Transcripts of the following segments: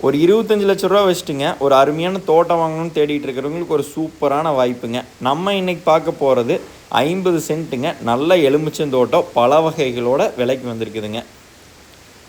ஒரு 25 லட்ச ரூபா வச்சுட்டுங்க ஒரு அருமையான தோட்டம் வாங்கணும்னு தேடிட்டு இருக்கிறவங்களுக்கு ஒரு சூப்பரான வாய்ப்புங்க. நம்ம இன்னைக்கு பார்க்க போகிறது 50 சென்ட்டுங்க. நல்ல எலுமிச்சந்தோட்டம் பல வகைகளோட விலைக்கு வந்திருக்குதுங்க.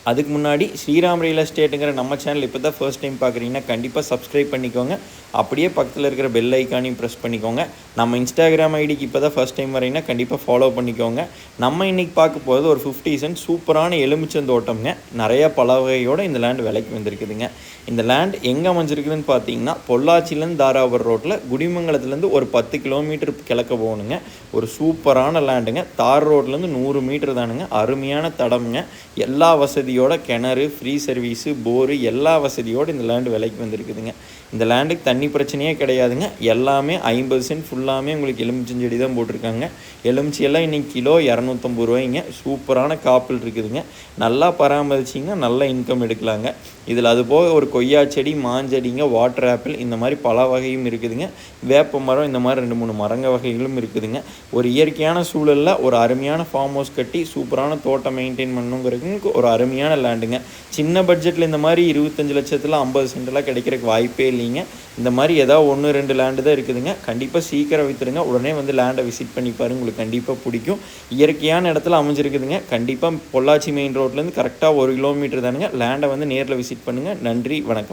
அதுக்கு முன்னாடி ஸ்ரீராம் ரியல் எஸ்டேட்டுங்கிற நம்ம சேனல் இப்போ தான் ஃபர்ஸ்ட் டைம் பார்க்குறீங்கன்னா கண்டிப்பாக சப்ஸ்கிரைப் பண்ணிக்கோங்க. அப்படியே பக்கத்தில் இருக்கிற பெல் ஐக்கானையும் ப்ரெஸ் பண்ணிக்கோங்க. நம்ம இன்ஸ்டாகிராம் ஐடிக்கு இப்போ தான் ஃபர்ஸ்ட் டைம் வரீங்கன்னா கண்டிப்பாக ஃபாலோ பண்ணிக்கோங்க. நம்ம இன்றைக்கி பார்க்க போகிறது ஒரு 50 சென்ட் சூப்பரான எலுமிச்சந்தோட்டம்ங்க. நிறையா பல வகையோடு இந்த லேண்ட் விலைக்கு வந்திருக்குதுங்க. இந்த லேண்ட் எங்கே அமைஞ்சிருக்குதுன்னு பார்த்தீங்கன்னா பொள்ளாச்சிலேருந்து தாராபுரம் ரோட்டில் குடிமங்கலத்துலேருந்து ஒரு 10 கிலோமீட்டர் கிழக்க போகணுங்க. ஒரு சூப்பரான லேண்டுங்க. தார் ரோட்லேருந்து 100 மீட்டர் தானுங்க. அருமையான தடம்ங்க. எல்லா வசதியோட கிணறு, ஃப்ரீ சர்வீஸு, போரு எல்லா வசதியோடு இந்த லேண்டு விலைக்கு வந்திருக்குதுங்க. இந்த லேண்டுக்கு தண்ணி பிரச்சனையே கிடையாதுங்க. எல்லாமே 50 சென்ட் ஃபுல்லாமே உங்களுக்கு எலுமிச்சஞ்செடி தான் போட்டிருக்காங்க. எலுமிச்சியெல்லாம் இன்றைக்கி கிலோ 250 ரூபாய்ங்க. சூப்பரான காப்பில் இருக்குதுங்க. நல்லா பராமரிச்சிங்கன்னா நல்ல இன்கம் எடுக்கலாங்க. இதில் அது போக ஒரு கொய்யா செடி, மாஞ்செடிங்க, வாட்டர் ஆப்பிள் இந்த மாதிரி பல வகையும் இருக்குதுங்க. வேப்ப மரம் இந்த மாதிரி 2-3 மரங்க வகைகளும் இருக்குதுங்க. ஒரு இயற்கையான சூழலில் ஒரு அருமையான ஃபார்ம் ஹவுஸ் கட்டி சூப்பரான தோட்டம் மெயின்டைன் பண்ணுங்கிறதுக்கு ஒரு அருமையான லேண்டுங்க. சின்ன பட்ஜெட்டில் இந்த மாதிரி 25 லட்சத்தில் 50 சென்டெலாம் கிடைக்கிறதுக்கு வாய்ப்பே இல்லைங்க. இந்த மாதிரி ஏதாவது 1-2 லேண்டு தான் இருக்குதுங்க. கண்டிப்பாக சீக்கிரம் விற்றுடுங்க. உடனே வந்து லேண்டை விசிட் பண்ணி பாருங்க, உங்களுக்கு கண்டிப்பாக பிடிக்கும். இயற்கையான இடத்துல அமைஞ்சிருக்குதுங்க. கண்டிப்பாக பொள்ளாச்சி மெயின் ரோட்லேருந்து கரெக்டாக 1 கிலோமீட்டர் தானுங்க. லேண்டை வந்து நேரில் விசிட் பண்ணுங்கள். நன்றி, வணக்கம்.